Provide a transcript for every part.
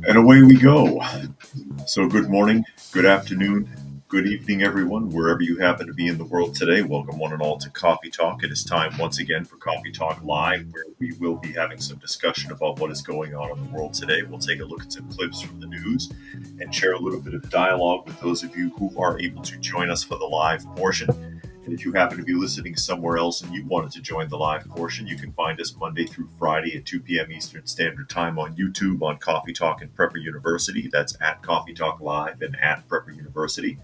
And away we go. So good morning, good afternoon, good evening, everyone, wherever you happen to be in the world today. Welcome one and all to Coffee Talk. It is time once again for Coffee Talk Live, where we will be having some discussion about what is going on in the world today. We'll take a look at some clips from the news and share a little bit of dialogue with those of you who are able to join us for the live portion. And if you happen to be listening somewhere else and you wanted to join the live portion, you can find us Monday through Friday at 2 p.m. Eastern Standard Time on YouTube on Coffee Talk and Prepper University. That's at Coffee Talk Live and at Prepper University.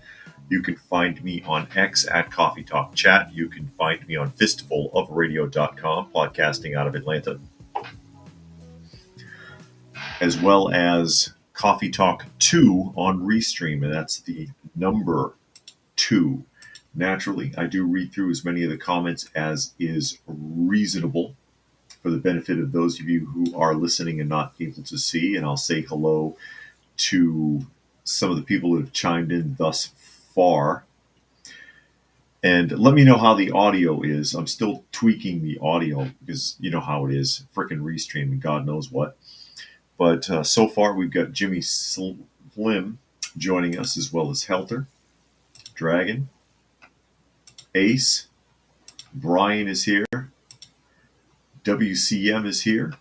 You can find me on X at Coffee Talk Chat. You can find me on fistfulofradio.com, podcasting out of Atlanta, as well as Coffee Talk 2 on Restream, and that's the number 2. Naturally, I do read through as many of the comments as is reasonable for the benefit of those of you who are listening and not able to see. And I'll say hello to some of the people that have chimed in thus far. And let me know how the audio is. I'm still tweaking the audio because you know how it is. Frickin' Restream and God knows what. But so far, we've got Jimmy Slim joining us, as well as Helter, Dragon, Ace, Brian is here, WCM is here,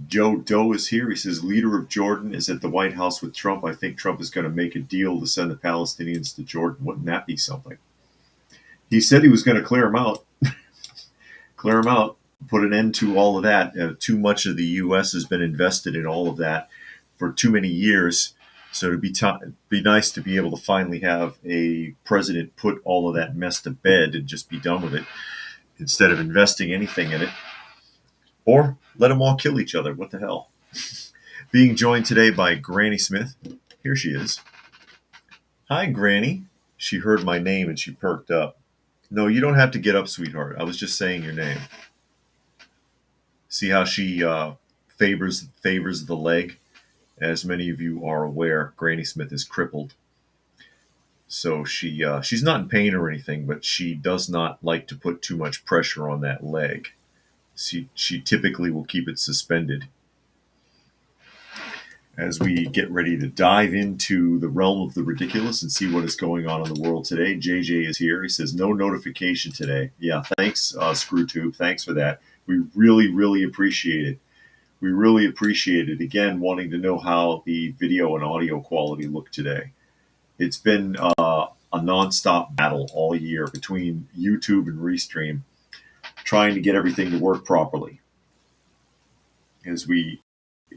Joe Doe is here. He says, leader of Jordan is at the White House with Trump. I think Trump is going to make a deal to send the Palestinians to Jordan. Wouldn't that be something? He said he was going to clear them out. Clear them out, put an end to all of that. Too much of the U.S. has been invested in all of that for too many years. So it'd be nice to be able to finally have a president put all of that mess to bed and just be done with it instead of investing anything in it. Or let them all kill each other. What the hell? Being joined today by Granny Smith. Here she is. Hi, Granny. She heard my name and she perked up. No, you don't have to get up, sweetheart. I was just saying your name. See how she favors the leg? As many of you are aware, Granny Smith is crippled. So she's not in pain or anything, but she does not like to put too much pressure on that leg. She typically will keep it suspended. As we get ready to dive into the realm of the ridiculous and see what is going on in the world today, JJ is here. He says, no notification today. Yeah, thanks, ScrewTube. Thanks for that. We really, really appreciate it. We really appreciate it. Again, wanting to know how the video and audio quality look today. It's been a nonstop battle all year between YouTube and Restream, trying to get everything to work properly. As we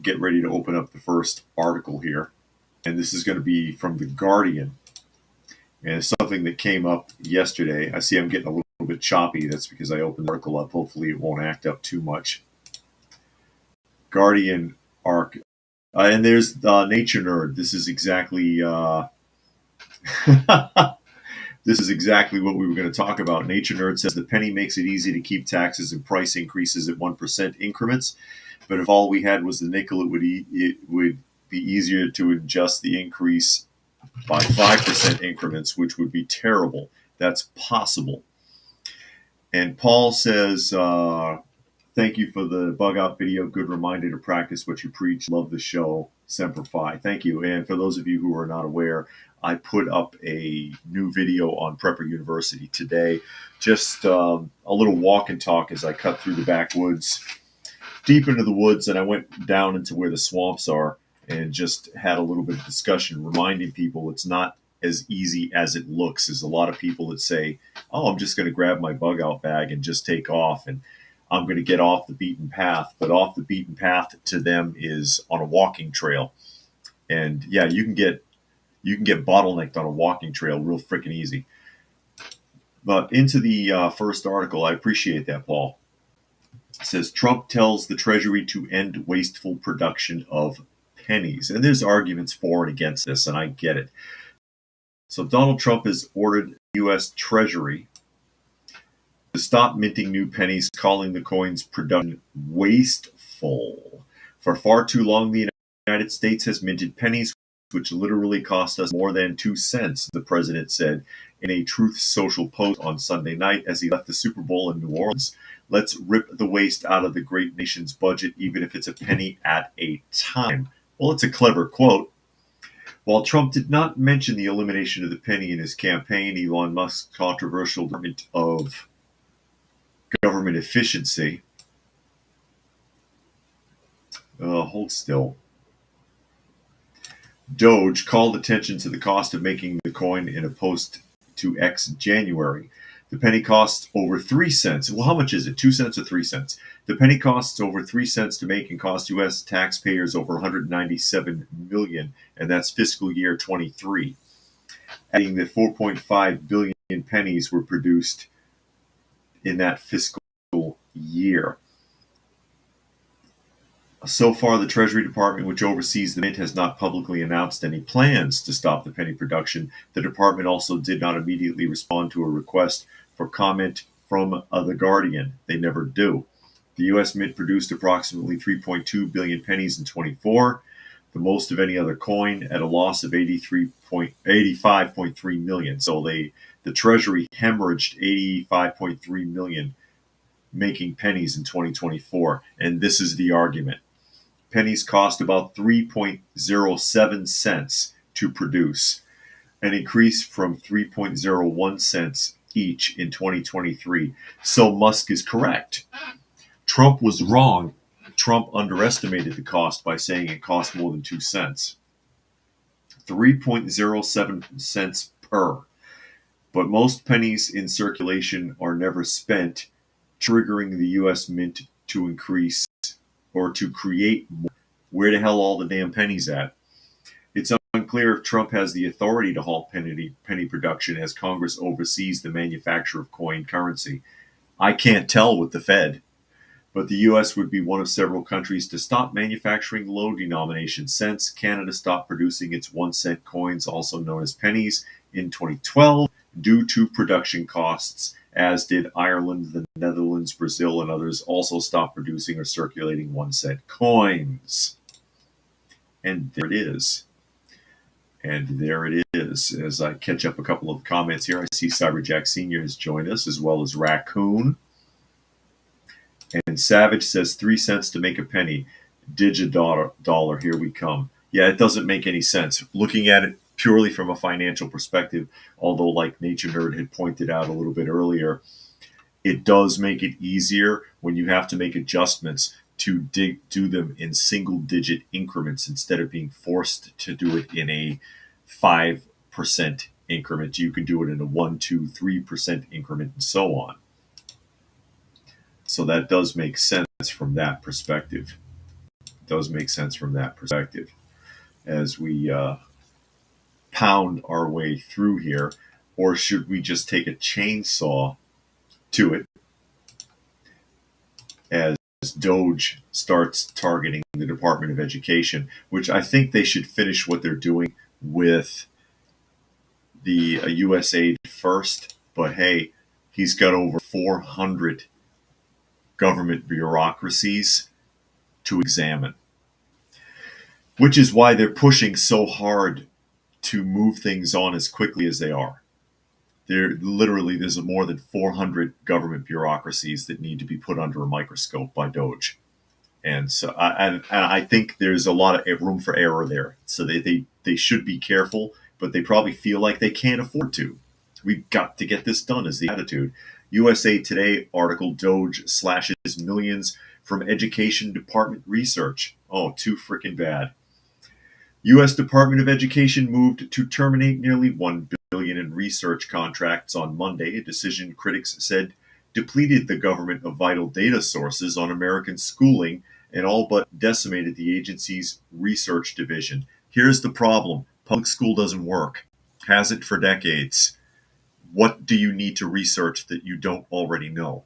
get ready to open up the first article here, and this is going to be from The Guardian, and it's something that came up yesterday. I see I'm getting a little bit choppy. That's because I opened the article up. Hopefully it won't act up too much. Guardian arc, and there's Nature Nerd. This is exactly this is exactly what we were going to talk about. Nature Nerd says the penny makes it easy to keep taxes and price increases at 1% increments, but if all we had was the nickel, it would be easier to adjust the increase by 5% increments, which would be terrible. That's possible. And Paul says, thank you for the bug out video. Good reminder to practice what you preach. Love the show. Semper Fi. Thank you. And for those of you who are not aware, I put up a new video on Prepper University today. Just a little walk and talk as I cut through the backwoods, deep into the woods, and I went down into where the swamps are and just had a little bit of discussion, reminding people it's not as easy as it looks. There's a lot of people that say, oh, I'm just going to grab my bug out bag and just take off, and I'm going to get off the beaten path. But off the beaten path to them is on a walking trail. And yeah, you can get bottlenecked on a walking trail real freaking easy. But into the first article, I appreciate that, Paul. It says, Trump tells the Treasury to end wasteful production of pennies. And there's arguments for and against this, and I get it. So Donald Trump has ordered the U.S. Treasury to stop minting new pennies, calling the coin's production wasteful. For far too long, the United States has minted pennies, which literally cost us more than 2 cents, the president said in a Truth Social post on Sunday night as he left the Super Bowl in New Orleans. Let's rip the waste out of the great nation's budget, even if it's a penny at a time. Well, it's a clever quote. While Trump did not mention the elimination of the penny in his campaign, Elon Musk's controversial Department of Government Efficiency, hold still, Doge called attention to the cost of making the coin in a post to X January. The penny costs over 3 cents. Well, how much is it? 2 cents or 3 cents? The penny costs over 3 cents to make and cost U.S. taxpayers over $197 million, and that's fiscal year 23. Adding that 4.5 billion pennies were produced in that fiscal year. So far, the Treasury Department, which oversees the mint, has not publicly announced any plans to stop the penny production. The department also did not immediately respond to a request for comment from The Guardian. They never do. The U.S. Mint produced approximately 3.2 billion pennies in 24, the most of any other coin, at a loss of 85.3 million. So the Treasury hemorrhaged 85.3 million making pennies in 2024. And this is the argument. Pennies cost about 3.07 cents to produce, an increase from 3.01 cents each in 2023. So Musk is correct. Trump was wrong. Trump underestimated the cost by saying it cost more than 2 cents. 3.07 cents per. But most pennies in circulation are never spent, triggering the U.S. Mint to increase or to create more. Where the hell are all the damn pennies at? It's unclear if Trump has the authority to halt penny production as Congress oversees the manufacture of coin currency. I can't tell with the Fed, but the U.S. would be one of several countries to stop manufacturing low-denomination cents. Canada stopped producing its 1-cent coins, also known as pennies, in 2012 due to production costs, as did Ireland, the Netherlands, Brazil, and others also stopped producing or circulating 1-cent coins. And there it is. And there it is. As I catch up a couple of comments here, I see Cyberjack Sr. has joined us, as well as Raccoon. And Savage says 3 cents to make a penny. Digidollar, here we come. Yeah, it doesn't make any sense. Looking at it purely from a financial perspective, although like Nature Nerd had pointed out a little bit earlier, it does make it easier when you have to make adjustments to do them in single-digit increments instead of being forced to do it in a 5% increment. You can do it in a 1, 2, 3% increment and so on. So that does make sense from that perspective. It does make sense from that perspective as we pound our way through here. Or should we just take a chainsaw to it as Doge starts targeting the Department of Education, which I think they should finish what they're doing with the USAID first. But hey, he's got over 400 government bureaucracies to examine, which is why they're pushing so hard to move things on as quickly as they are. There's more than 400 government bureaucracies that need to be put under a microscope by Doge. And so I think there's a lot of room for error there. So they should be careful, but they probably feel like they can't afford to. We've got to get this done is the attitude. USA Today article, Doge slashes millions from Education Department research. Oh, too freaking bad. U.S. Department of Education moved to terminate nearly $1 billion in research contracts on Monday, a decision critics said depleted the government of vital data sources on American schooling and all but decimated the agency's research division. Here's the problem. Public school doesn't work. Hasn't for decades. What do you need to research that you don't already know?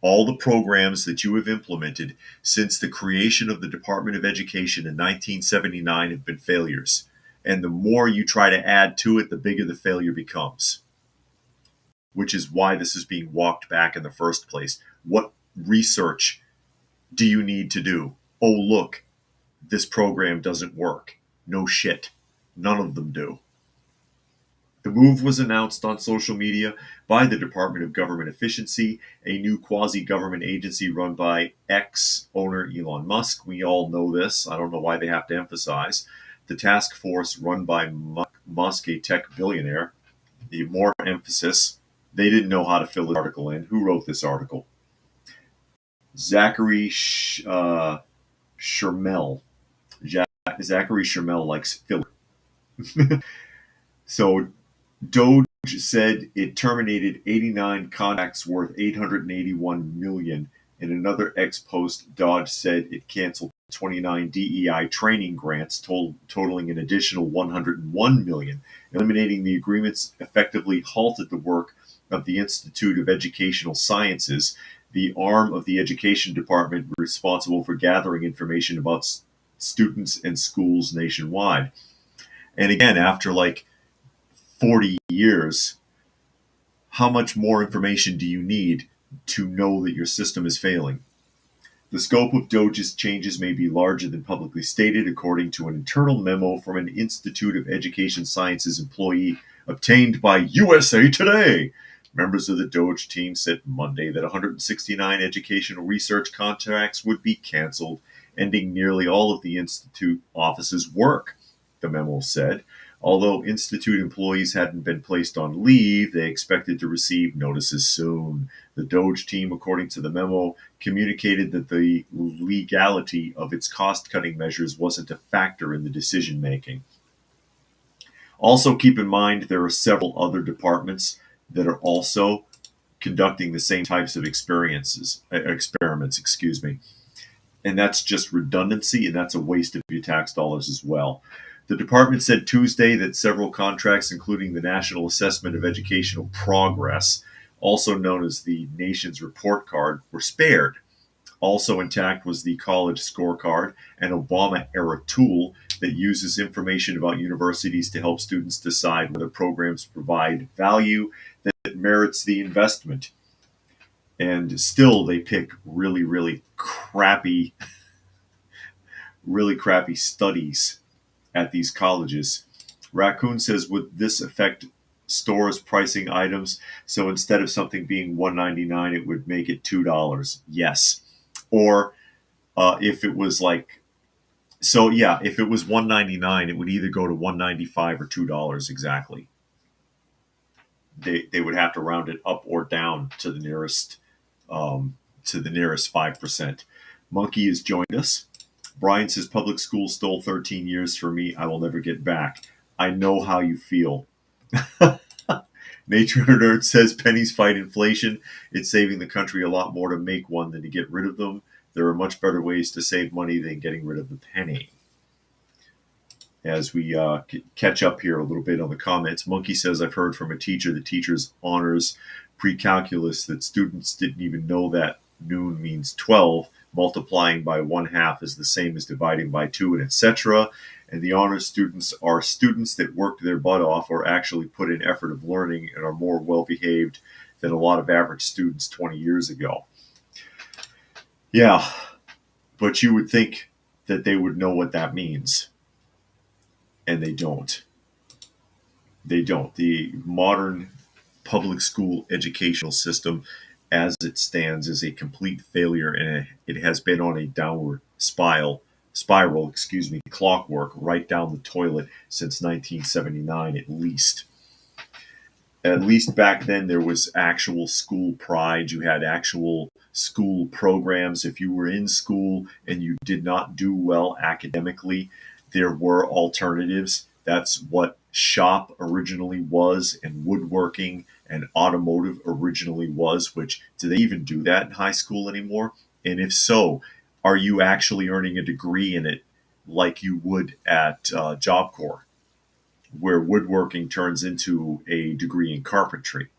All the programs that you have implemented since the creation of the Department of Education in 1979 have been failures. And the more you try to add to it, the bigger the failure becomes. Which is why this is being walked back in the first place. What research do you need to do? Oh, look, this program doesn't work. No shit. None of them do. The move was announced on social media by the Department of Government Efficiency, a new quasi-government agency run by ex-owner Elon Musk. We all know this. I don't know why they have to emphasize. The task force run by Musk, a tech billionaire. The more emphasis, they didn't know how to fill the article in. Who wrote this article? Zachary Shermel. Zachary Shermel likes filler. So Doge said it terminated 89 contracts worth $881 million. In another ex-post, Doge said it canceled 29 DEI training grants totaling an additional $101 million. Eliminating the agreements effectively halted the work of the Institute of Educational Sciences, the arm of the education department responsible for gathering information about students and schools nationwide. And again, after like 40 years, how much more information do you need to know that your system is failing? The scope of Doge's changes may be larger than publicly stated, according to an internal memo from an Institute of Education Sciences employee obtained by USA Today. Members of the Doge team said Monday that 169 educational research contracts would be canceled, ending nearly all of the Institute office's work, the memo said. Although Institute employees hadn't been placed on leave, they expected to receive notices soon. The Doge team, according to the memo, communicated that the legality of its cost-cutting measures wasn't a factor in the decision-making. Also, keep in mind there are several other departments that are also conducting the same types of experiments, and that's just redundancy, and that's a waste of your tax dollars as well. The department said Tuesday that several contracts, including the National Assessment of Educational Progress, also known as the Nation's Report Card, were spared. Also intact was the College Scorecard, an Obama-era tool that uses information about universities to help students decide whether programs provide value that merits the investment. And still, they pick really crappy studies at these colleges. Raccoon says, would this affect stores pricing items? So instead of something being $1.99, it would make it $2. Yes. Or if it was like, so yeah, if it was $1.99, it would either go to $1.95 or $2 exactly. They would have to round it up or down to the nearest 5%. Monkey has joined us. Brian says, public school stole 13 years from me. I will never get back. I know how you feel. Nature Nerd says, pennies fight inflation. It's saving the country a lot more to make one than to get rid of them. There are much better ways to save money than getting rid of the penny. As we catch up here a little bit on the comments, Monkey says, I've heard from a teacher that teachers honors pre-calculus that students didn't even know that noon means 12. Multiplying by 1/2 is the same as dividing by 2, and etc. And the honors students are students that worked their butt off or actually put in effort of learning and are more well-behaved than a lot of average students 20 years ago. Yeah, but you would think that they would know what that means. And they don't. They don't. The modern public school educational system as it stands is a complete failure, and it has been on a downward spiral, clockwork right down the toilet since 1979 at least. At least back then there was actual school pride. You had actual school programs. If you were in school and you did not do well academically, there were alternatives. That's what shop originally was, and woodworking and automotive originally was, which do they even do that in high school anymore? And if so, are you actually earning a degree in it like you would at Job Corps, where woodworking turns into a degree in carpentry,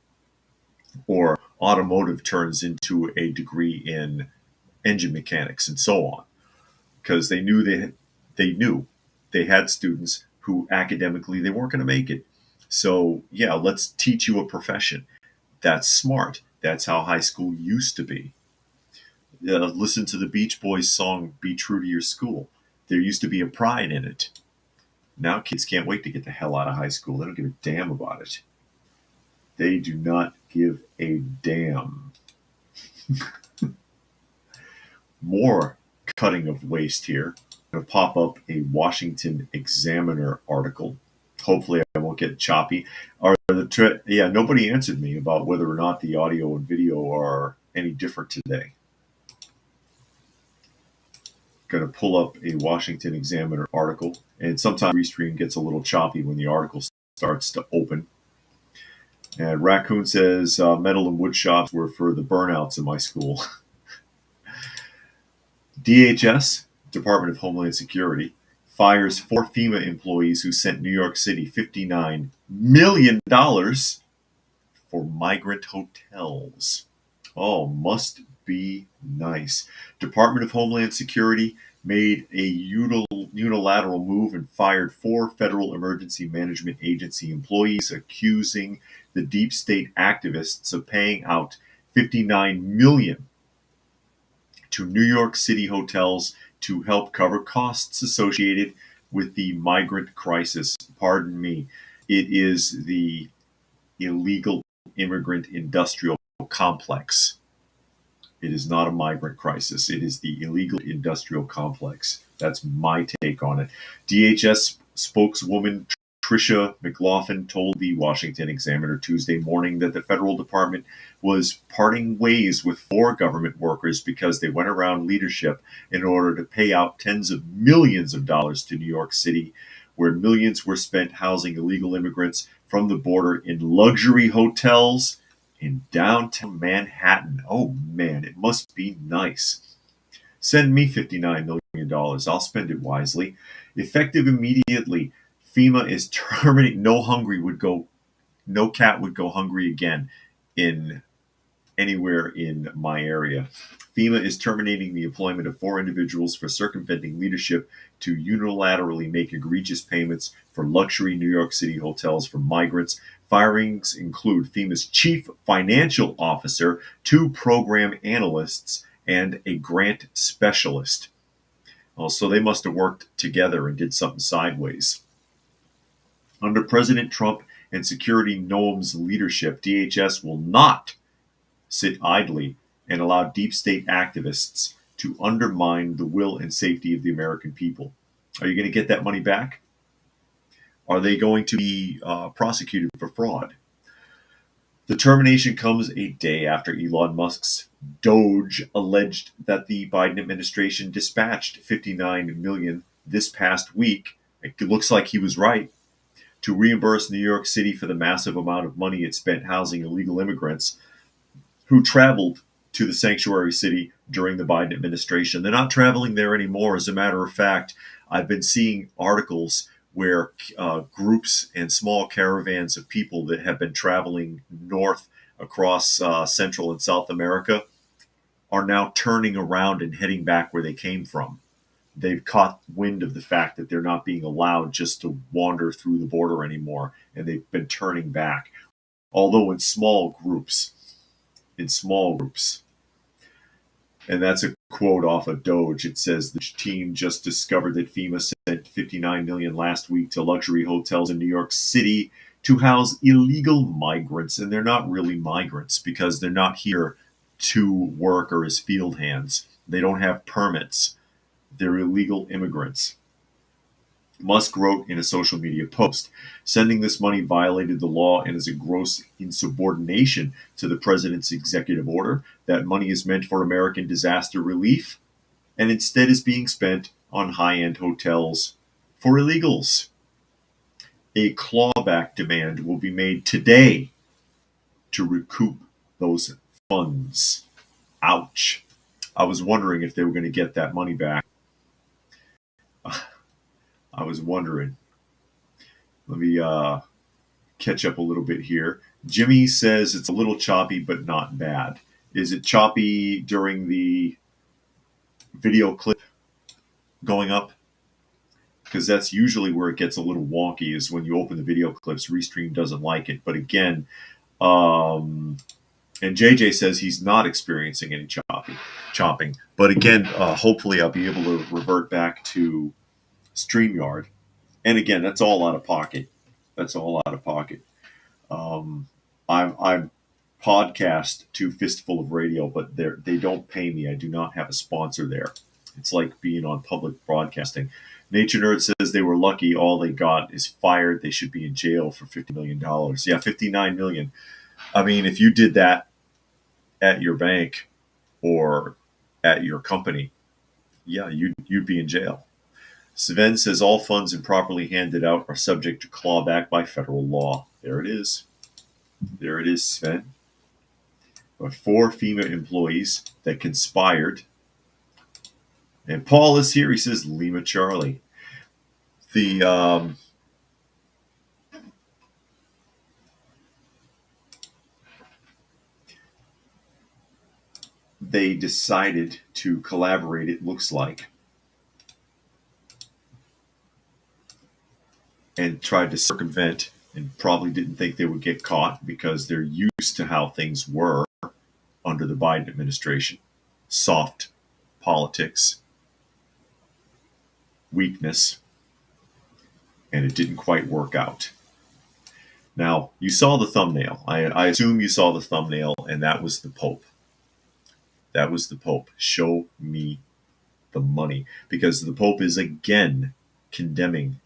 or automotive turns into a degree in engine mechanics, and so on? Because they knew they had students who academically they weren't going to make it. So yeah, let's teach you a profession. That's smart. That's how high school used to be. Listen to the Beach Boys song, Be True to Your School. There used to be a pride in it. Now kids can't wait to get the hell out of high school. They don't give a damn about it. They do not give a damn. More cutting of waste here. I'm going to pop up a Washington Examiner article. Hopefully I won't get choppy. Nobody answered me about whether or not the audio and video are any different today. Going to pull up a Washington Examiner article, and sometimes Restream gets a little choppy when the article starts to open. And Raccoon says metal and wood shops were for the burnouts in my school. DHS, Department of Homeland Security, fires 4 FEMA employees who sent New York City $59 million for migrant hotels. Oh, must be nice. Department of Homeland Security made a unilateral move and fired 4 Federal Emergency Management Agency employees, accusing the deep state activists of paying out $59 million to New York City hotels to help cover costs associated with the migrant crisis. Pardon me. It is the illegal immigrant industrial complex. It is not a migrant crisis. It is the illegal industrial complex. That's my take on it. DHS spokeswoman Tricia McLaughlin told the Washington Examiner Tuesday morning that the federal department was parting ways with 4 government workers because they went around leadership in order to pay out tens of millions of dollars to New York City, where millions were spent housing illegal immigrants from the border in luxury hotels in downtown Manhattan. Oh man, it must be nice. Send me $59 million. I'll spend it wisely. Effective immediately, FEMA is terminating. No cat would go hungry again in anywhere in my area. FEMA is terminating the employment of 4 individuals for circumventing leadership to unilaterally make egregious payments for luxury New York City hotels for migrants. Firings include FEMA's chief financial officer, 2 program analysts, and a grant specialist. So they must have worked together and did something sideways. Under President Trump and Security Noam's leadership, DHS will not sit idly and allow deep state activists to undermine the will and safety of the American people. Are you going to get that money back? Are they going to be prosecuted for fraud? The termination comes a day after Elon Musk's Doge alleged that the Biden administration dispatched $59 million this past week. It looks like he was right, to reimburse New York City for the massive amount of money it spent housing illegal immigrants who traveled to the sanctuary city during the Biden administration. They're not traveling there anymore. As a matter of fact, I've been seeing articles where groups and small caravans of people that have been traveling north across Central and South America are now turning around and heading back where they came from. They've caught wind of the fact that they're not being allowed just to wander through the border anymore, and they've been turning back, although in small groups. And that's a quote off of Doge. It says the team just discovered that FEMA sent $59 million last week to luxury hotels in New York City to house illegal migrants. And they're not really migrants because they're not here to work or as field hands. They don't have permits. They're illegal immigrants. Musk wrote in a social media post, sending this money violated the law and is a gross insubordination to the president's executive order. That money is meant for American disaster relief and instead is being spent on high-end hotels for illegals. A clawback demand will be made today to recoup those funds. Ouch. I was wondering if they were going to get that money back. I was wondering. Let me catch up a little bit here. Jimmy says it's a little choppy, but not bad. Is it choppy during the video clip going up? Because that's usually where it gets a little wonky, is when you open the video clips. Restream doesn't like it. But again, and JJ says he's not experiencing any chopping. But again, hopefully I'll be able to revert back to StreamYard And again, that's all out of pocket. That's all out of pocket. Um, I'm podcast to Fistful of Radio, but they don't pay me. I do not have a sponsor there. It's like being on public broadcasting. Nature Nerd says they were lucky. All they got is fired. They should be in jail for $50 million. Yeah, 59 million. I mean, if you did that at your bank or at your company, yeah, you'd be in jail. Sven says all funds improperly handed out are subject to clawback by federal law. There it is. There it is, Sven. But 4 FEMA employees that conspired. And Paul is here. He says Lima Charlie. The they decided to collaborate, it looks like, and tried to circumvent, and probably didn't think they would get caught because they're used to how things were under the Biden administration. Soft politics, weakness, and it didn't quite work out. Now, you saw the thumbnail. I assume you saw the thumbnail, and that was the Pope. That was the Pope. Show me the money. Because the Pope is again condemning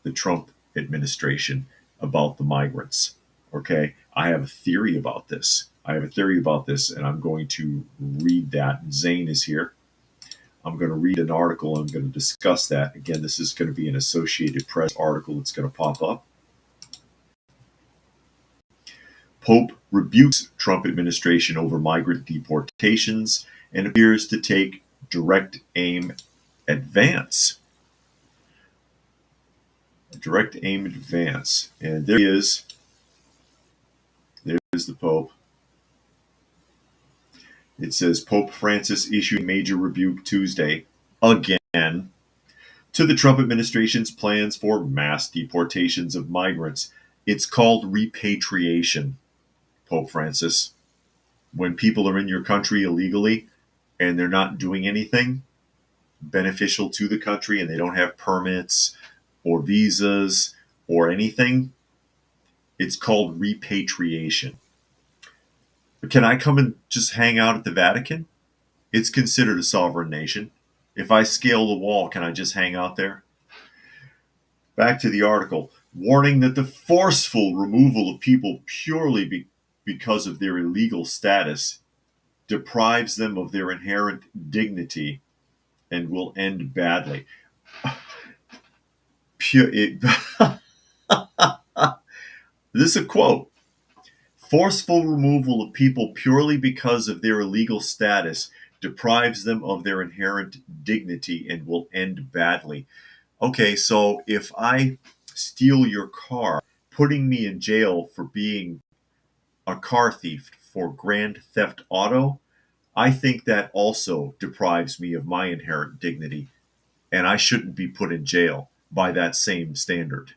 the Trump administration about the migrants. Okay? I have a theory about this. And I'm going to read that. Zane is here. I'm going to read an article. I'm going to discuss that. Again, this is going to be an Associated Press article that's going to pop up. Pope rebukes Trump administration over migrant deportations and appears to take direct aim advance. Direct aim advance. And there he is. There's the Pope. It says Pope Francis issued major rebuke Tuesday, again, to the Trump administration's plans for mass deportations of migrants. It's called repatriation, Pope Francis. When people are in your country illegally and they're not doing anything beneficial to the country and they don't have permits or visas or anything, it's called repatriation. But can I come and just hang out at the Vatican? It's considered a sovereign nation. If I scale the wall, can I just hang out there? Back to the article. Warning that the forceful removal of people purely because of their illegal status deprives them of their inherent dignity and will end badly. This is a quote. Forceful removal of people purely because of their illegal status deprives them of their inherent dignity and will end badly. Okay, so if I steal your car, putting me in jail for being a car thief for grand theft auto, I think that also deprives me of my inherent dignity, and I shouldn't be put in jail by that same standard.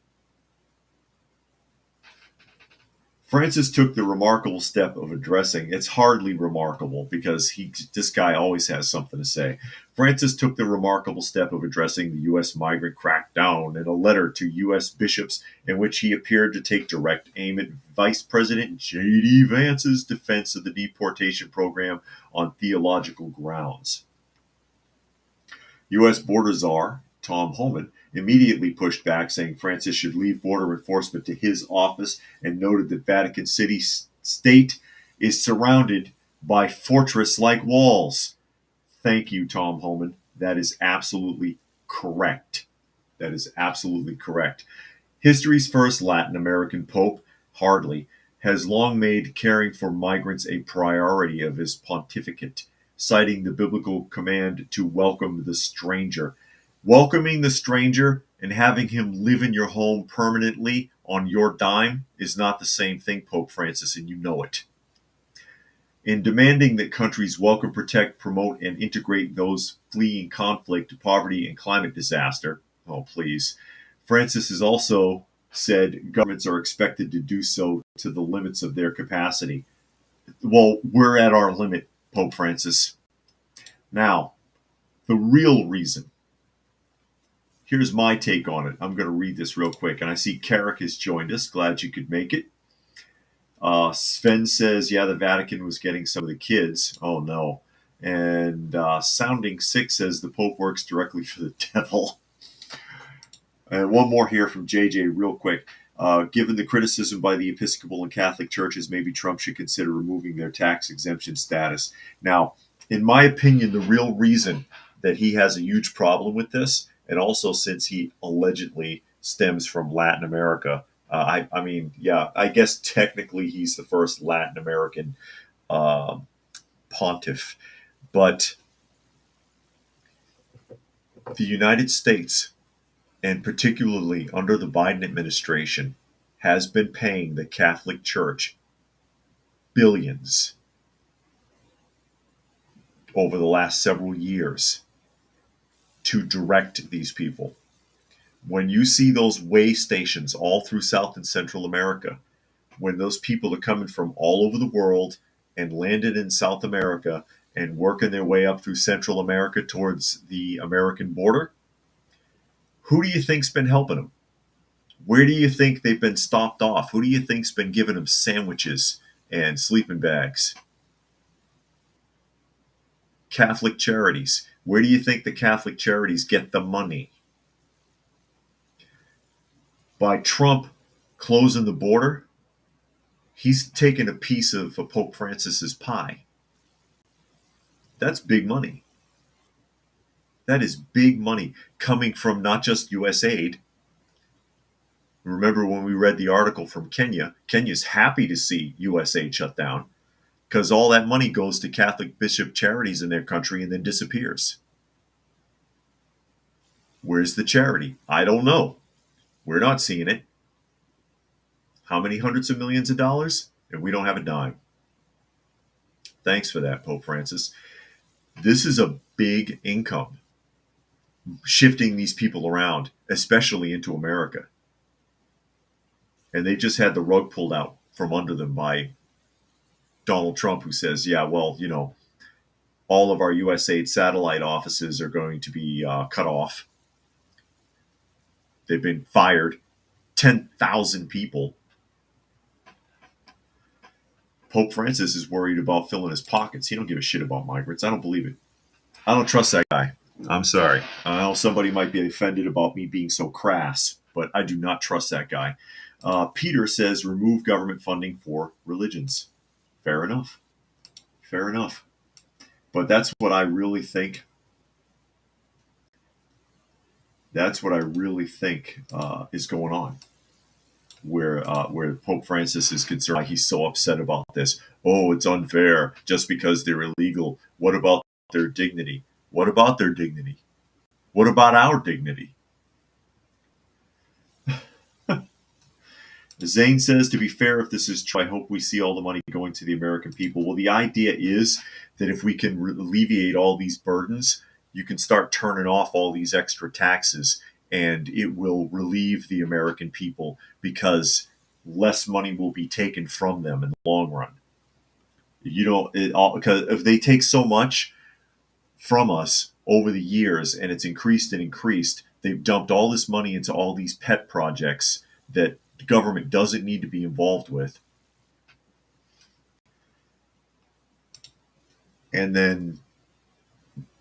Francis took the remarkable step of addressing, it's hardly remarkable because this guy always has something to say. Francis took the remarkable step of addressing the U.S. migrant crackdown in a letter to U.S. bishops in which he appeared to take direct aim at Vice President J.D. Vance's defense of the deportation program on theological grounds. U.S. Border Czar Tom Homan immediately pushed back, saying Francis should leave border enforcement to his office, and noted that Vatican City state is surrounded by fortress-like walls. Thank you, Tom Homan. That is absolutely correct. That is absolutely correct. History's first Latin American pope, hardly, has long made caring for migrants a priority of his pontificate, citing the biblical command to welcome the stranger. Welcoming the stranger and having him live in your home permanently on your dime is not the same thing, Pope Francis, and you know it. In demanding that countries welcome, protect, promote, and integrate those fleeing conflict, poverty, and climate disaster, oh please, Francis has also said governments are expected to do so to the limits of their capacity. Well, we're at our limit, Pope Francis. Now, the real reason Here's my take on it. I'm going to read this real quick. And I see Carrick has joined us. Glad you could make it. Sven says, yeah, the Vatican was getting some of the kids. Oh, no. And Sounding Six says the Pope works directly for the devil. And one more here from JJ real quick. Given the criticism by the Episcopal and Catholic churches, maybe Trump should consider removing their tax exemption status. Now, in my opinion, the real reason that he has a huge problem with this, and also since he allegedly stems from Latin America, I mean, yeah, I guess technically he's the first Latin American pontiff, but the United States, and particularly under the Biden administration, has been paying the Catholic Church billions over the last several years to direct these people. When you see those way stations all through South and Central America, when those people are coming from all over the world and landed in South America and working their way up through Central America towards the American border, who do you think's been helping them? Where do you think they've been stopped off? Who do you think's been giving them sandwiches and sleeping bags? Catholic charities. Where do you think the Catholic charities get the money? By Trump closing the border, he's taken a piece of Pope Francis's pie. That's big money. That is big money coming from not just USAID. Remember when we read the article from Kenya? Kenya's happy to see USAID shut down because all that money goes to Catholic bishop charities in their country and then disappears. Where's the charity? I don't know. We're not seeing it. How many hundreds of millions of dollars? And we don't have a dime. Thanks for that, Pope Francis. This is a big income shifting these people around, especially into America. And they just had the rug pulled out from under them by Donald Trump, who says, yeah, well, you know, all of our USAID satellite offices are going to be cut off. They've been fired. 10,000 people. Pope Francis is worried about filling his pockets. He don't give a shit about migrants. I don't believe it. I don't trust that guy. I'm sorry. I know somebody might be offended about me being so crass, but I do not trust that guy. Peter says remove government funding for religions. Fair enough. Fair enough. But that's what I really think. That's what I really think is going on. Where Pope Francis is concerned, he's so upset about this. Oh, it's unfair just because they're illegal. What about their dignity? What about their dignity? What about our dignity? Zane says, to be fair, if this is true, I hope we see all the money going to the American people. Well, the idea is that if we can alleviate all these burdens, you can start turning off all these extra taxes, and it will relieve the American people because less money will be taken from them in the long run. You know, because if they take so much from us over the years and it's increased and increased, they've dumped all this money into all these pet projects that the government doesn't need to be involved with. And then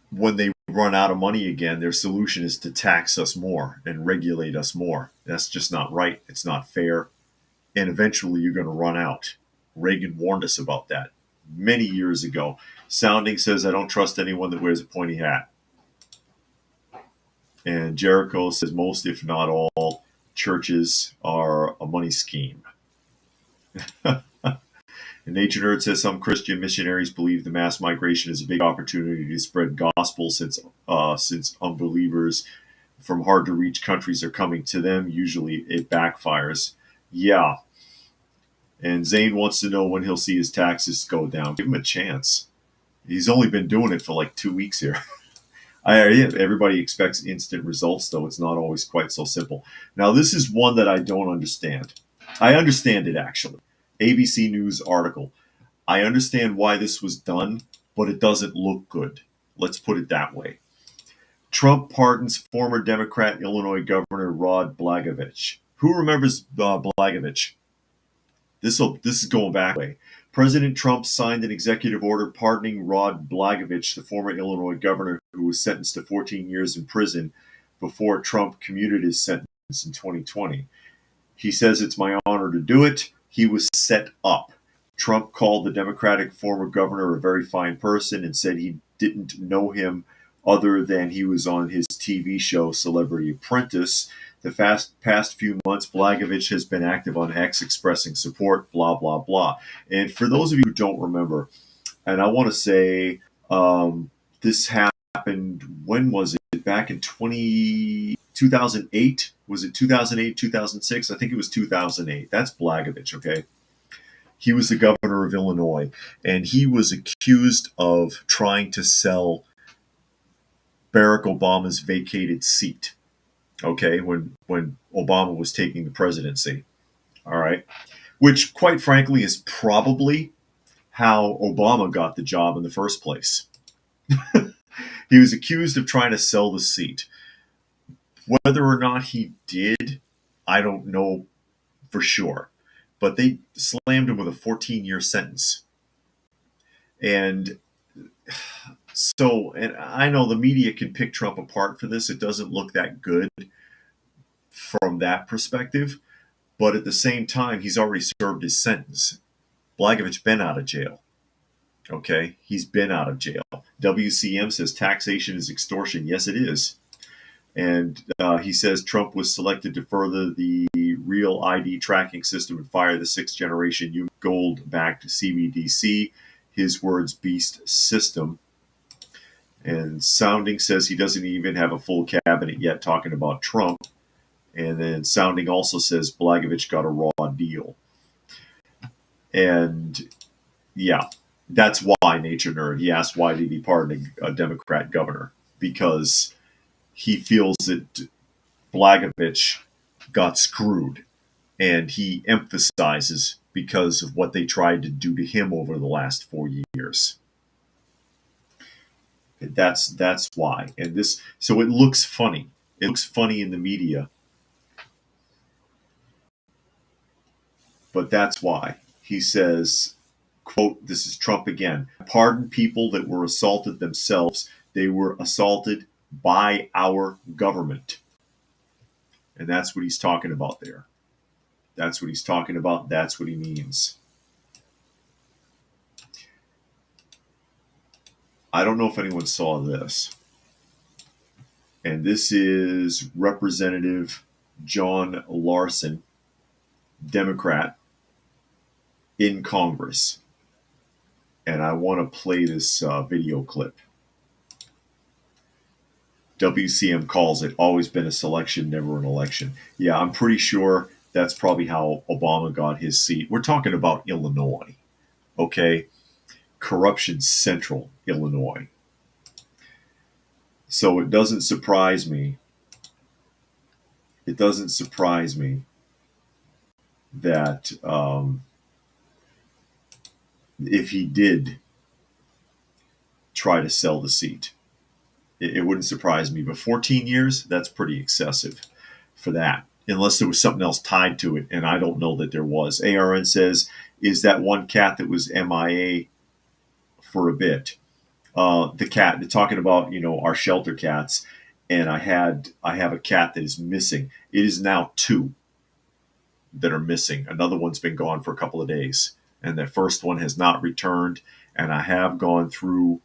when they run out of money again, their solution is to tax us more and regulate us more. That's just not right. It's not fair. And eventually you're going to run out. Reagan warned us about that many years ago. Sounding says, I don't trust anyone that wears a pointy hat. And Jericho says, most, if not all, churches are a money scheme. And Nature Nerd says some Christian missionaries believe the mass migration is a big opportunity to spread gospel since unbelievers from hard-to-reach countries are coming to them. Usually it backfires. Yeah. And Zane wants to know when he'll see his taxes go down. Give him a chance. He's only been doing it for like 2 weeks here. Everybody expects instant results, though. It's not always quite so simple. Now, this is one that I don't understand. I understand it, actually. ABC News article. I understand why this was done, but it doesn't look good. Let's put it that way. Trump pardons former Democrat Illinois Governor Rod Blagojevich. Who remembers Blagojevich? This is going back way. President Trump signed an executive order pardoning Rod Blagojevich, the former Illinois governor who was sentenced to 14 years in prison before Trump commuted his sentence in 2020. He says, "It's my honor to do it." He was set up. Trump called the Democratic former governor a very fine person and said he didn't know him other than he was on his TV show Celebrity Apprentice. The past few months, Blagojevich has been active on X expressing support, blah, blah, blah. And for those of you who don't remember, and I want to say this happened, when was it? Back in 2008? Was it 2008, 2006? I think it was 2008. That's Blagojevich, okay? He was the governor of Illinois, and he was accused of trying to sell Barack Obama's vacated seat, okay, when Obama was taking the presidency, all right? Which, quite frankly, is probably how Obama got the job in the first place. He was accused of trying to sell the seat. Whether or not he did, I don't know for sure. But they slammed him with a 14-year sentence. And so, and I know the media can pick Trump apart for this. It doesn't look that good from that perspective. But at the same time, he's already served his sentence. Blagojevich been out of jail. Okay, he's been out of jail. WCM says taxation is extortion. Yes, it is. And he says Trump was selected to further the real ID tracking system and fire the sixth generation gold-backed CBDC. His words, beast system. And Sounding says he doesn't even have a full cabinet yet, talking about Trump. And then Sounding also says Blagojevich got a raw deal. And yeah, that's why Nature Nerd, he asked why did he pardon a Democrat governor? Because he feels that Blagojevich got screwed, and he emphasizes because of what they tried to do to him over the last 4 years. That's why. And this, so it looks funny. It looks funny in the media, but that's why. He says, quote, this is Trump again, pardon people that were assaulted themselves. They were assaulted by our government. And that's what he's talking about there. That's what he's talking about. That's what he means. I don't know if anyone saw this. And this is Representative John Larson, Democrat, in Congress. And I want to play this video clip. WCM calls it always been a selection, never an election. Yeah, I'm pretty sure that's probably how Obama got his seat. We're talking about Illinois, okay? Corruption Central, Illinois. So it doesn't surprise me. It doesn't surprise me that if he did try to sell the seat, it wouldn't surprise me. But 14 years, that's pretty excessive for that, unless there was something else tied to it, and I don't know that there was. ARN says, is that one cat that was MIA for a bit? The cat, they're talking about, our shelter cats, and I have a cat that is missing. It is now 2 that are missing. Another one's been gone for a couple of days, and the first one has not returned. And I have gone through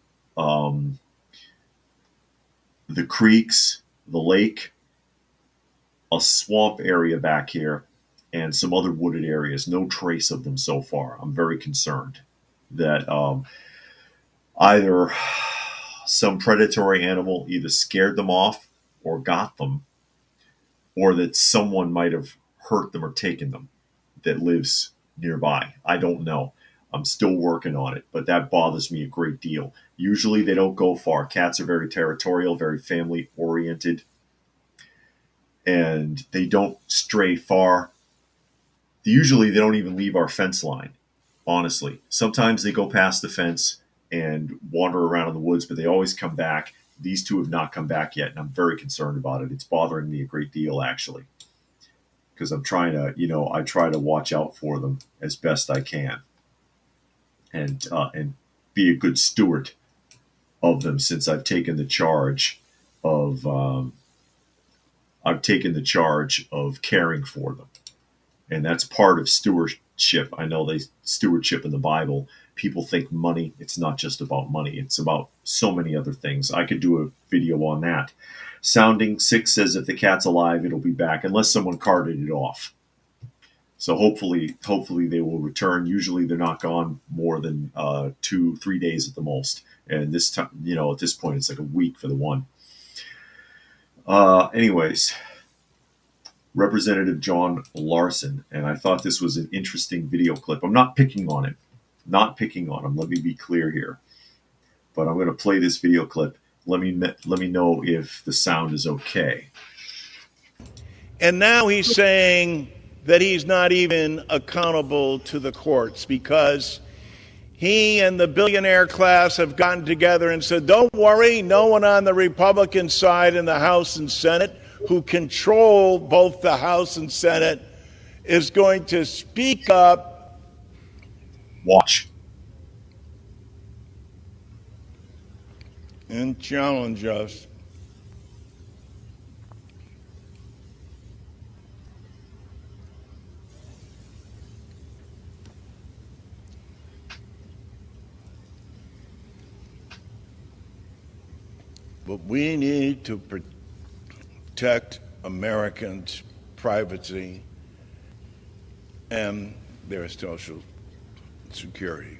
the creeks, the lake, a swamp area back here, and some other wooded areas. No trace of them so far. I'm very concerned that either some predatory animal either scared them off or got them, or that someone might have hurt them or taken them that lives nearby. I don't know. I'm still working on it, but that bothers me a great deal. Usually they don't go far. Cats are very territorial, very family oriented, and they don't stray far. Usually they don't even leave our fence line, honestly. Sometimes they go past the fence and wander around in the woods, but they always come back. these two have not come back yet, and I'm very concerned about it. It's bothering me a great deal, actually, because I'm trying to, I try to watch out for them as best I can, and be a good steward of them since I've taken the charge of caring for them, and that's part of stewardship. I know stewardship in the Bible. People think money. It's not just about money. It's about so many other things. I could do a video on that. Sounding 6 says if the cat's alive, it'll be back, unless someone carted it off. So hopefully they will return. Usually they're not gone more than 2-3 days at the most. And this time, at this point, it's like a week for the one. Anyways, Representative John Larson, and I thought this was an interesting video clip. I'm not picking on him. Not picking on him. Let me be clear here. But I'm going to play this video clip. Let me know if the sound is okay. And now he's saying that he's not even accountable to the courts because he and the billionaire class have gotten together and said, don't worry, no one on the Republican side in the House and Senate who control both the House and Senate is going to speak up. Watch. And challenge us. But we need to protect Americans' privacy and their social security.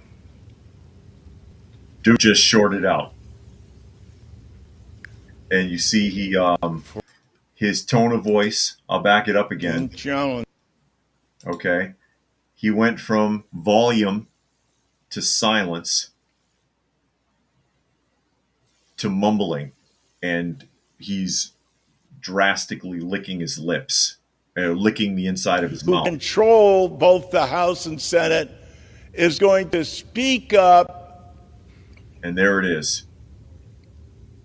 Dude just shorted out. And you see his tone of voice, I'll back it up again. Challenge. Okay. He went from volume to silence to mumbling, and he's drastically licking his lips, licking the inside of his mouth. Who control both the House and Senate is going to speak up. And there it is.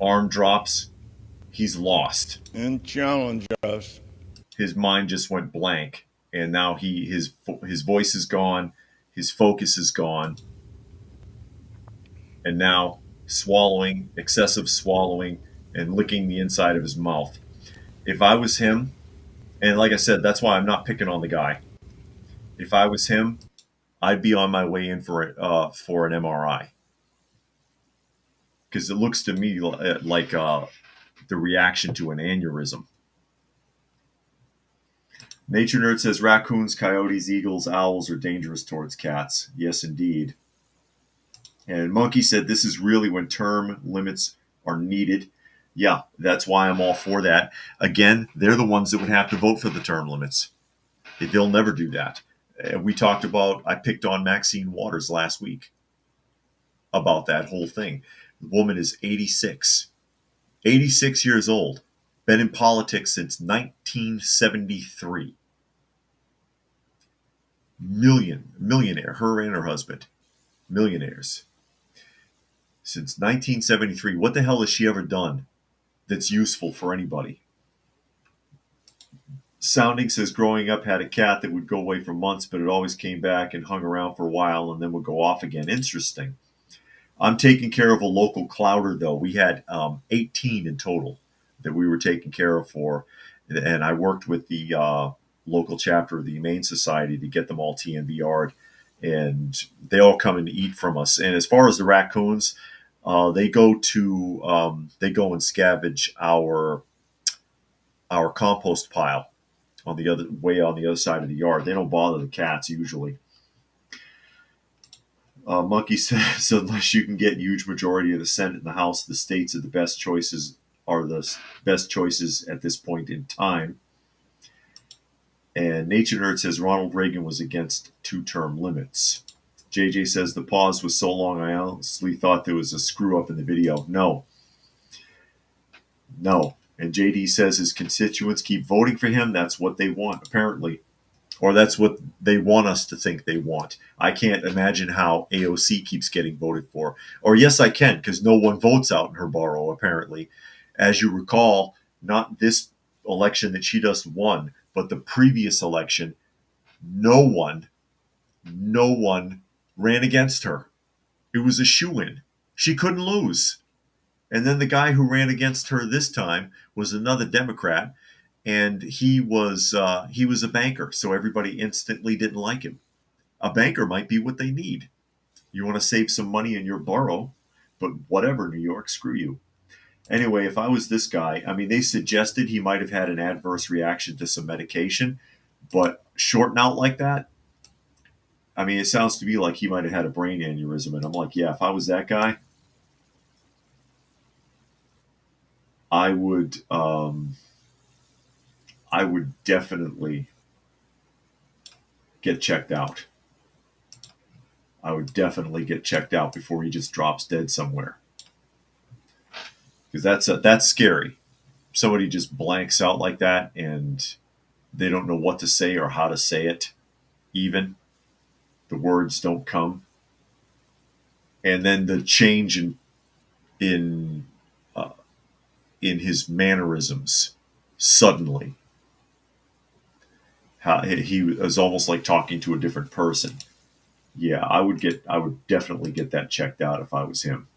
Arm drops. He's lost. And challenge us. His mind just went blank, and now his voice is gone, his focus is gone, and now excessive swallowing, and licking the inside of his mouth. If I was him, and like I said, that's why I'm not picking on the guy. If I was him, I'd be on my way in for an MRI, because it looks to me like the reaction to an aneurysm. Nature Nerd says raccoons, coyotes, eagles, owls are dangerous towards cats. Yes, indeed. And Monkey said this is really when term limits are needed. Yeah, that's why I'm all for that. Again, they're the ones that would have to vote for the term limits. They'll never do that. I picked on Maxine Waters last week about that whole thing. The woman is 86 years old, been in politics since 1973. Millionaire, her and her husband, millionaires. Since 1973, what the hell has she ever done that's useful for anybody? Sounding says growing up had a cat that would go away for months, but it always came back and hung around for a while and then would go off again. Interesting. I'm taking care of a local clouder, though. We had 18 in total that we were taking care of for, and I worked with the local chapter of the Humane Society to get them all TNVR'd, and they all come and eat from us. And as far as the raccoons, they go and scavenge our compost pile on the other side of the yard. They don't bother the cats usually. Monkey says unless you can get huge majority of the Senate and the House, the states are the best choices at this point in time. And Nature Nerd says Ronald Reagan was against 2-term limits. JJ says the pause was so long I honestly thought there was a screw up in the video. No. And JD says his constituents keep voting for him. That's what they want, apparently. or that's what they want us to think they want. I can't imagine how AOC keeps getting voted for. Or yes, I can, because no one votes out in her borough, apparently. As you recall, not this election that she just won, but the previous election, no one, no one ran against her. It was a shoo-in. She couldn't lose. And then the guy who ran against her this time was another Democrat, and he was a banker, so everybody instantly didn't like him. A banker might be what they need. You want to save some money in your borough, but whatever, New York, screw you. Anyway, if I was this guy, I mean, they suggested he might have had an adverse reaction to some medication, but shorting out like that, I mean, it sounds to me like he might have had a brain aneurysm. And I'm like, yeah, if I was that guy, I would, I would definitely get checked out. I would definitely get checked out before he just drops dead somewhere, because that's scary. Somebody just blanks out like that, and they don't know what to say or how to say it. Even the words don't come, and then the change in uh, in his mannerisms suddenly. How he was almost like talking to a different person. Yeah, I would definitely get that checked out if I was him.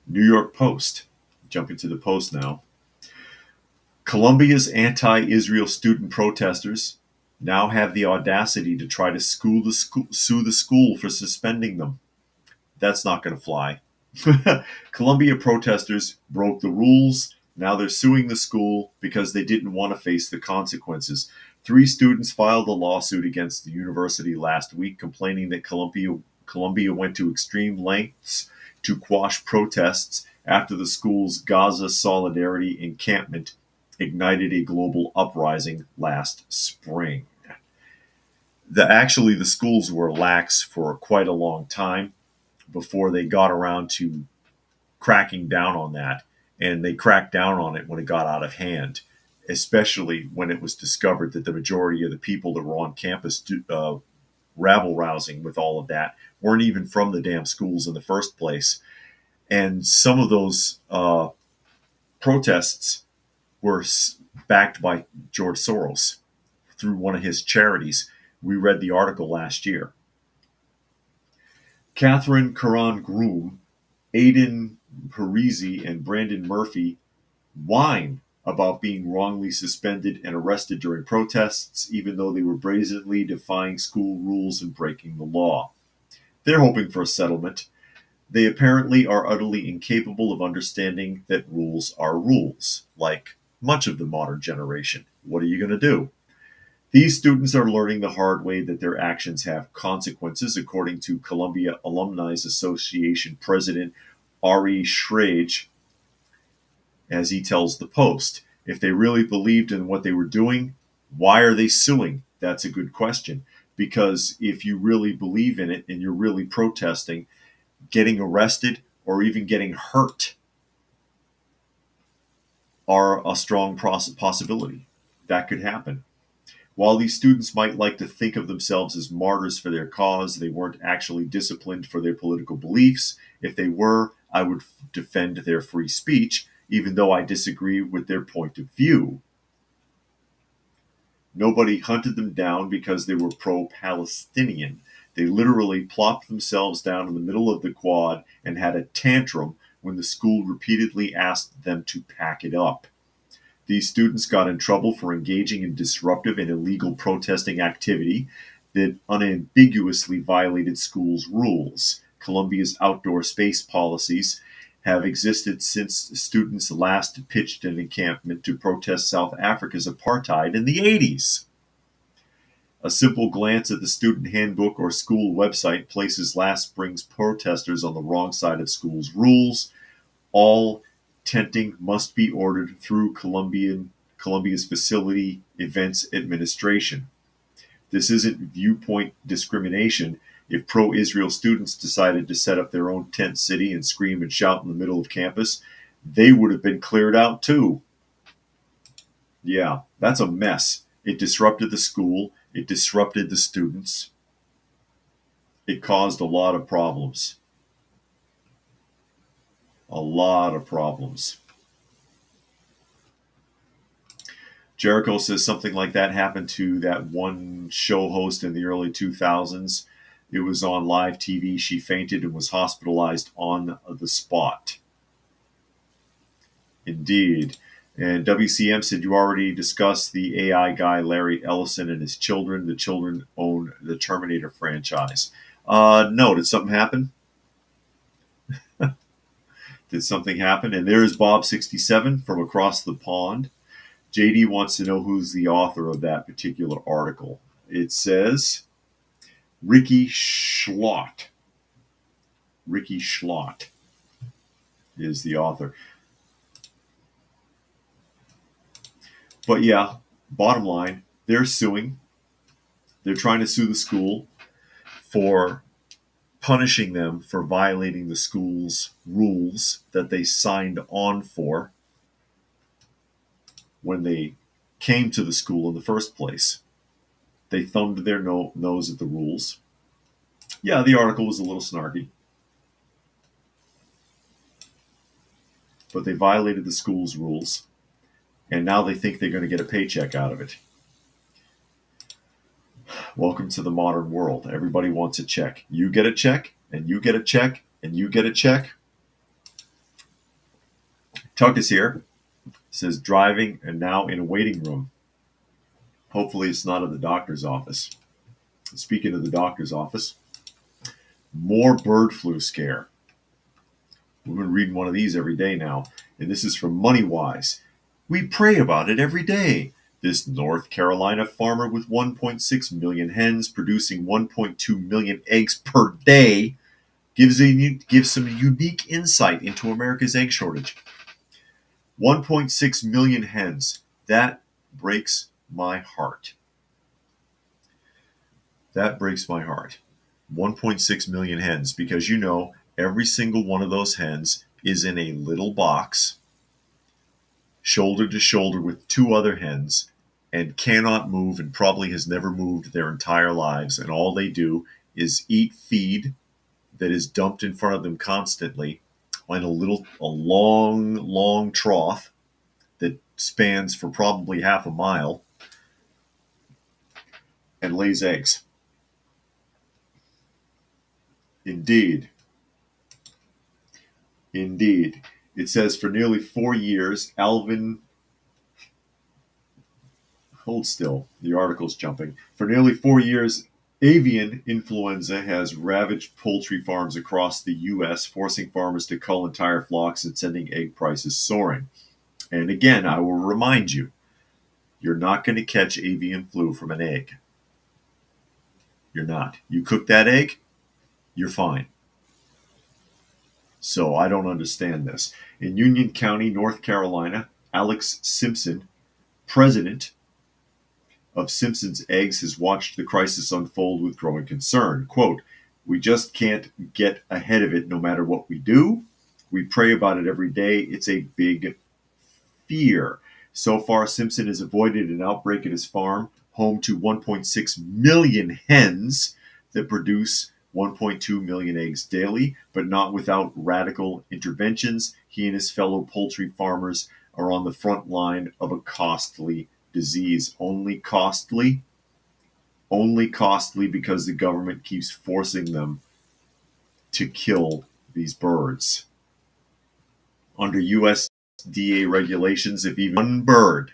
New York Post. Jumping to the Post now. Colombia's anti-Israel student protesters now have the audacity to try to sue the school for suspending them. That's not going to fly. Colombia protesters broke the rules. Now they're suing the school because they didn't want to face the consequences. 3 students filed a lawsuit against the university last week, complaining that Colombia went to extreme lengths to quash protests after the school's Gaza Solidarity encampment ignited a global uprising last spring. The schools were lax for quite a long time before they got around to cracking down on that. And they cracked down on it when it got out of hand, especially when it was discovered that the majority of the people that were on campus rabble rousing with all of that weren't even from the damn schools in the first place. And some of those protests were backed by George Soros through one of his charities. We read the article last year. Catherine Caron Groom, Aidan Parisi, and Brandon Murphy whine about being wrongly suspended and arrested during protests, even though they were brazenly defying school rules and breaking the law. They're hoping for a settlement. They apparently are utterly incapable of understanding that rules are rules, like much of the modern generation. What are you going to do? These students are learning the hard way that their actions have consequences, according to Columbia Alumni Association President Ari Schrage, as he tells the Post. If they really believed in what they were doing, why are they suing? That's a good question. Because if you really believe in it and you're really protesting, getting arrested or even getting hurt are a strong possibility. That could happen. While these students might like to think of themselves as martyrs for their cause, they weren't actually disciplined for their political beliefs. If they were, I would defend their free speech, even though I disagree with their point of view. Nobody hunted them down because they were pro-Palestinian. They literally plopped themselves down in the middle of the quad and had a tantrum when the school repeatedly asked them to pack it up. These students got in trouble for engaging in disruptive and illegal protesting activity that unambiguously violated schools' rules. Columbia's outdoor space policies have existed since students last pitched an encampment to protest South Africa's apartheid in the 80s. A simple glance at the student handbook or school website places last spring's protesters on the wrong side of school's rules. All tenting must be ordered through Columbia's Facility Events Administration. This isn't viewpoint discrimination. If pro-Israel students decided to set up their own tent city and scream and shout in the middle of campus, they would have been cleared out too. Yeah, that's a mess. It disrupted the school. It disrupted the students. It caused a lot of problems. A lot of problems. Jericho says something like that happened to that one show host in the early 2000s. It was on live TV. She fainted and was hospitalized on the spot. Indeed. And WCM said you already discussed the AI guy, Larry Ellison, and his children. The children own the Terminator franchise. No, did something happen? Did something happen? And there's Bob67 from across the pond. JD wants to know who's the author of that particular article. It says Ricky Schlott. Ricky Schlott is the author. But yeah, bottom line, they're suing. They're trying to sue the school for punishing them for violating the school's rules that they signed on for when they came to the school in the first place. They thumbed their nose at the rules. Yeah, the article was a little snarky, but they violated the school's rules, and now they think they're going to get a paycheck out of it. Welcome to the modern world. Everybody wants a check. You get a check, and you get a check, and you get a check. Tuck is here. Says driving and now in a waiting room. Hopefully it's not at the doctor's office. Speaking of the doctor's office, more bird flu scare. We've been reading one of these every day now, and this is from MoneyWise. We pray about it every day. This North Carolina farmer with 1.6 million hens producing 1.2 million eggs per day gives some unique insight into America's egg shortage. 1.6 million hens. That breaks my heart. That breaks my heart. 1.6 million hens, because you know every single one of those hens is in a little box, shoulder to shoulder with two other hens, and cannot move and probably has never moved their entire lives. And all they do is eat feed that is dumped in front of them constantly on a long trough that spans for probably half a mile and lays eggs. Indeed. It says for nearly 4 years, hold still, the article's jumping. For nearly 4 years, avian influenza has ravaged poultry farms across the U.S., forcing farmers to cull entire flocks and sending egg prices soaring. And again, I will remind you, you're not going to catch avian flu from an egg. You're not. You cook that egg, you're fine. So I don't understand this. In Union County, North Carolina, Alex Simpson, president of Simpson's Eggs, has watched the crisis unfold with growing concern. Quote, we just can't get ahead of it no matter what we do. We pray about it every day. It's a big fear. So far, Simpson has avoided an outbreak at his farm, home to 1.6 million hens that produce 1.2 million eggs daily, but not without radical interventions. He and his fellow poultry farmers are on the front line of a costly disease. Only costly because the government keeps forcing them to kill these birds. Under USDA regulations, if even one bird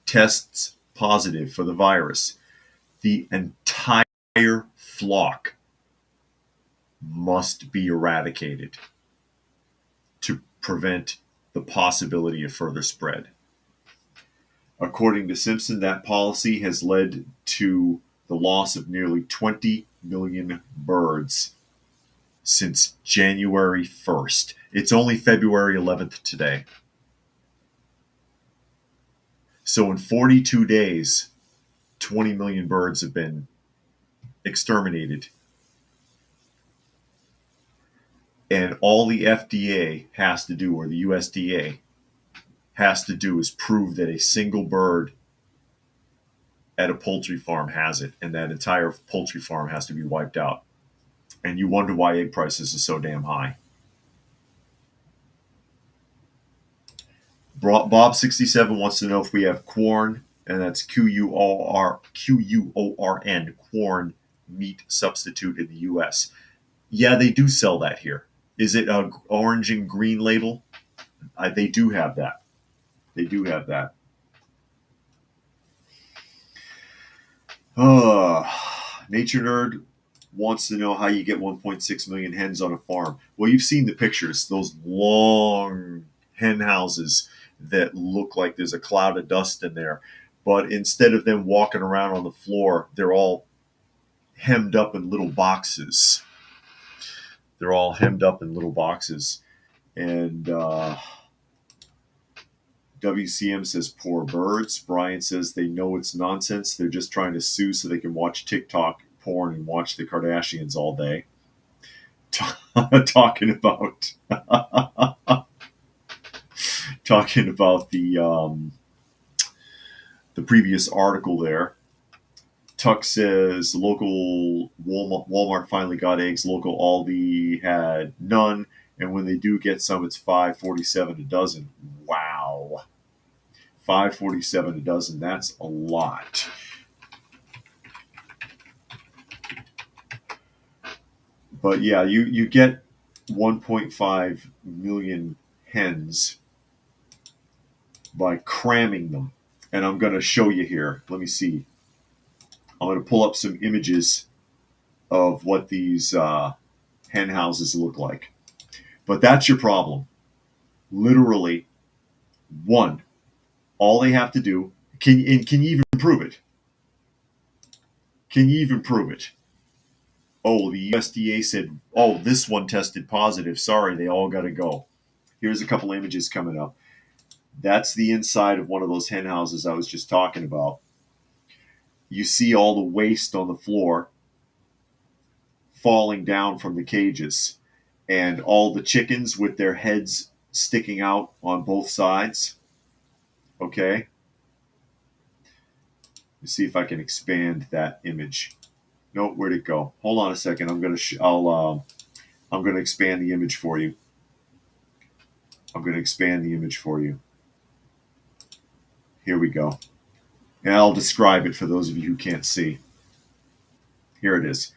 tests positive for the virus, the entire flock must be eradicated to prevent the possibility of further spread. According to Simpson, that policy has led to the loss of nearly 20 million birds since January 1st. It's only February 11th today. So in 42 days, 20 million birds have been exterminated. And all the FDA has to do, or the USDA has to do, is prove that a single bird at a poultry farm has it, and that entire poultry farm has to be wiped out. And you wonder why egg prices are so damn high. Bob67 wants to know if we have Quorn, and that's Quorn, Quorn meat substitute in the U.S. Yeah, they do sell that here. Is it a orange and green label? They do have that. They do have that. Nature Nerd wants to know how you get 1.6 million hens on a farm. Well, you've seen the pictures, those long hen houses that look like there's a cloud of dust in there. But instead of them walking around on the floor, they're all hemmed up in little boxes. They're all hemmed up in little boxes. And WCM says poor birds. Brian says they know it's nonsense. They're just trying to sue so they can watch TikTok porn and watch the Kardashians all day. Talking about the previous article there. Tuck says local Walmart finally got eggs. Local Aldi had none, and when they do get some, it's $5.47 a dozen. Wow, $5.47 a dozen. That's a lot. But yeah, you get 1.5 million hens by cramming them, and I'm going to show you here. Let me see. I'm going to pull up some images of what these hen houses look like. But that's your problem. Literally, one, all they have to do, can you even prove it? Can you even prove it? Oh, the USDA said, oh, this one tested positive. Sorry, they all got to go. Here's a couple images coming up. That's the inside of one of those hen houses I was just talking about. You see all the waste on the floor falling down from the cages, and all the chickens with their heads sticking out on both sides. Okay. Let's see if I can expand that image. Nope, where'd it go? Hold on a second. I'm gonna expand the image for you. Here we go. And I'll describe it for those of you who can't see. Here it is.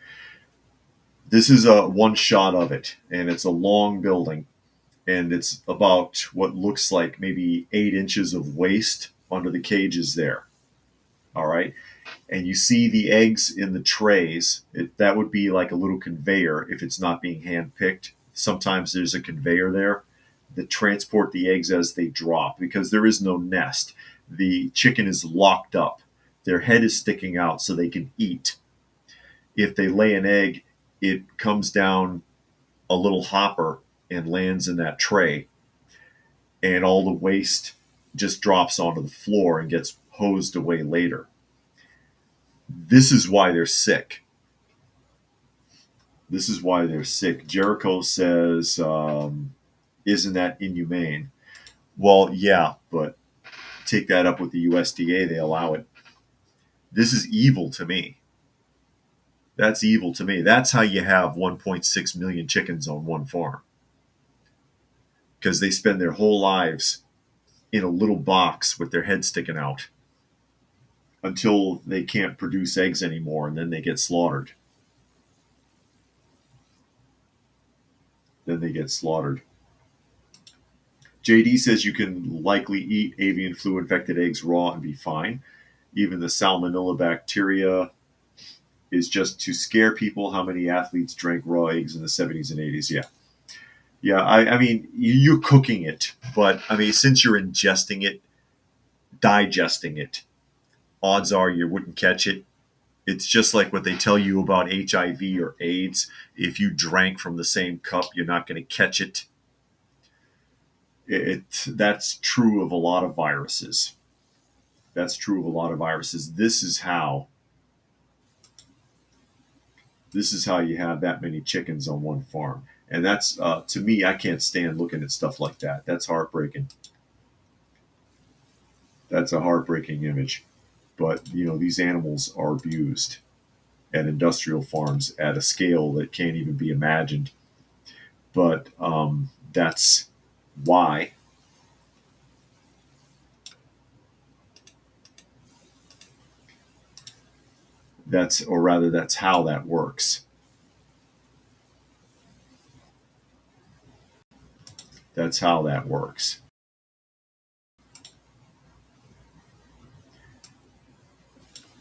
This is a one shot of it, and it's a long building, and it's about what looks like maybe 8 inches of waste under the cages there. All right. And you see the eggs in the trays. That would be like a little conveyor if it's not being hand-picked. Sometimes there's a conveyor there that transport the eggs as they drop, because there is no nest. The chicken is locked up. Their head is sticking out so they can eat. If they lay an egg, it comes down a little hopper and lands in that tray, and all the waste just drops onto the floor and gets hosed away later. This is why they're sick. Jericho says, isn't that inhumane? Well, yeah, but take that up with the USDA. They allow it. This is evil to me. That's evil to me. That's how you have 1.6 million chickens on one farm. Because they spend their whole lives in a little box with their head sticking out until they can't produce eggs anymore, and then they get slaughtered. JD says you can likely eat avian flu infected eggs raw and be fine. Even the salmonella bacteria is just to scare people. How many athletes drank raw eggs in the 70s and 80s? Yeah. I mean, you're cooking it, but I mean, since you're ingesting it, digesting it, odds are you wouldn't catch it. It's just like what they tell you about HIV or AIDS. If you drank from the same cup, you're not going to catch it. That's true of a lot of viruses. This is how you have that many chickens on one farm. And that's, to me, I can't stand looking at stuff like that. That's heartbreaking. That's a heartbreaking image. But, these animals are abused at industrial farms at a scale that can't even be imagined. But that's why that's how that works. That's how that works.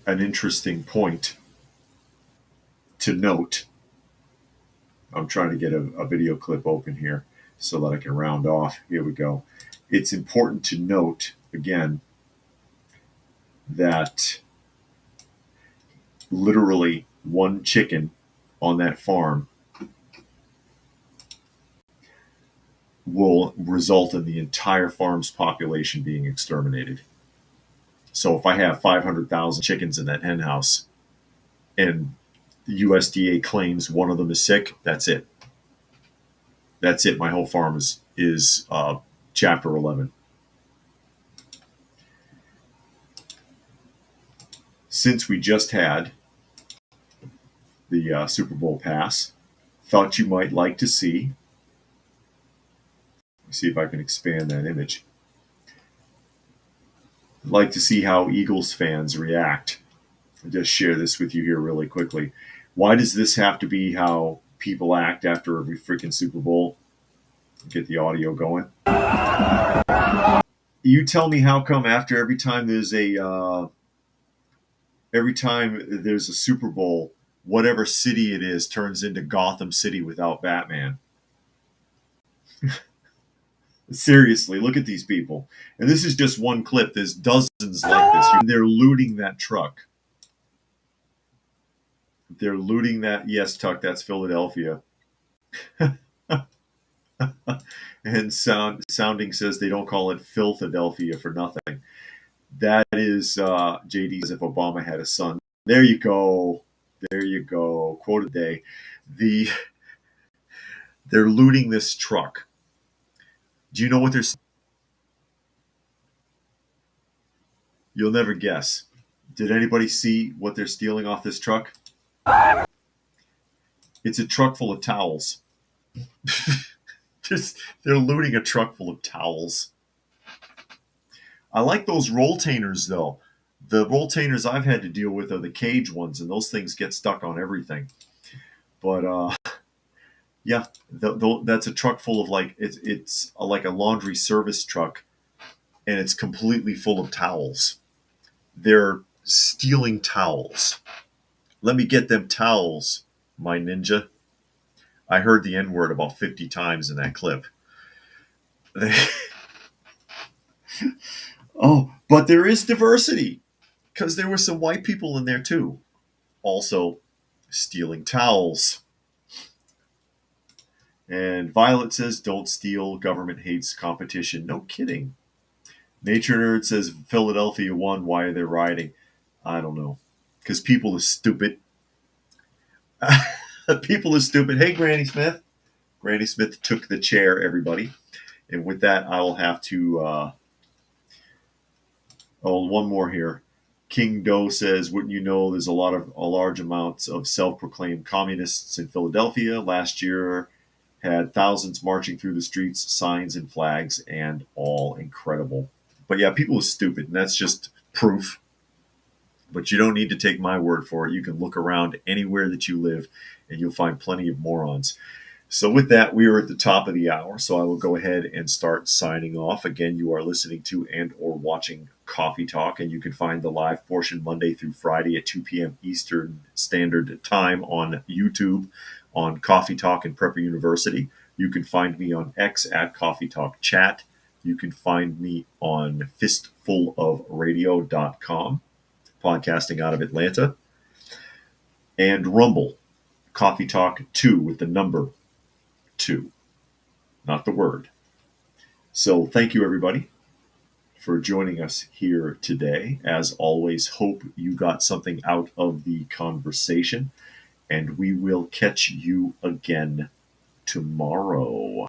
An interesting point to note. I'm trying to get a video clip open here so that I can round off. Here we go. It's important to note, again, that literally one chicken on that farm will result in the entire farm's population being exterminated. So if I have 500,000 chickens in that hen house and the USDA claims one of them is sick, that's it. That's it. My whole farm is Chapter 11. Since we just had the Super Bowl pass, thought you might like to see. Let me see if I can expand that image. I'd like to see how Eagles fans react. I'll just share this with you here really quickly. Why does this have to be how people act after every freaking Super Bowl? Get the audio going. You tell me how come after every time there's a Super Bowl, whatever city it is turns into Gotham City without Batman. Seriously, look at these people. And this is just one clip. There's dozens like this. They're looting that truck. They're looting that. Yes, Tuck, that's Philadelphia. And sounding says they don't call it Philadelphia for nothing. That is JD as if Obama had a son. There you go. There you go. Quote a day. They're looting this truck. Do you know what they're? You'll never guess. Did anybody see what they're stealing off this truck? It's a truck full of towels. They're looting a truck full of towels. I like those rolltainers though. The rolltainers I've had to deal with are the cage ones, and those things get stuck on everything. But yeah, that's a truck full of it's like a laundry service truck, and it's completely full of towels. They're stealing towels. Let me get them towels, my ninja. I heard the N-word about 50 times in that clip. Oh, but there is diversity, because there were some white people in there too. Also, stealing towels. And Violet says, don't steal. Government hates competition. No kidding. Nature Nerd says, Philadelphia won. Why are they rioting? I don't know. Because people are stupid. People are stupid. Hey, Granny Smith. Granny Smith took the chair, everybody. And with that, I will have to... one more here. King Doe says, wouldn't you know there's a large amounts of self-proclaimed communists in Philadelphia. Last year had thousands marching through the streets, signs and flags, and all incredible. But yeah, people are stupid, and that's just proof. But you don't need to take my word for it. You can look around anywhere that you live, and you'll find plenty of morons. So with that, we are at the top of the hour, so I will go ahead and start signing off. Again, you are listening to and or watching Coffee Talk, and you can find the live portion Monday through Friday at 2 p.m. Eastern Standard Time on YouTube on Coffee Talk and Prepper University. You can find me on X at Coffee Talk Chat. You can find me on fistfulofradio.com, podcasting out of Atlanta, and Rumble, Coffee Talk 2 with the number 2, not the word. So thank you, everybody, for joining us here today. As always, hope you got something out of the conversation, and we will catch you again tomorrow.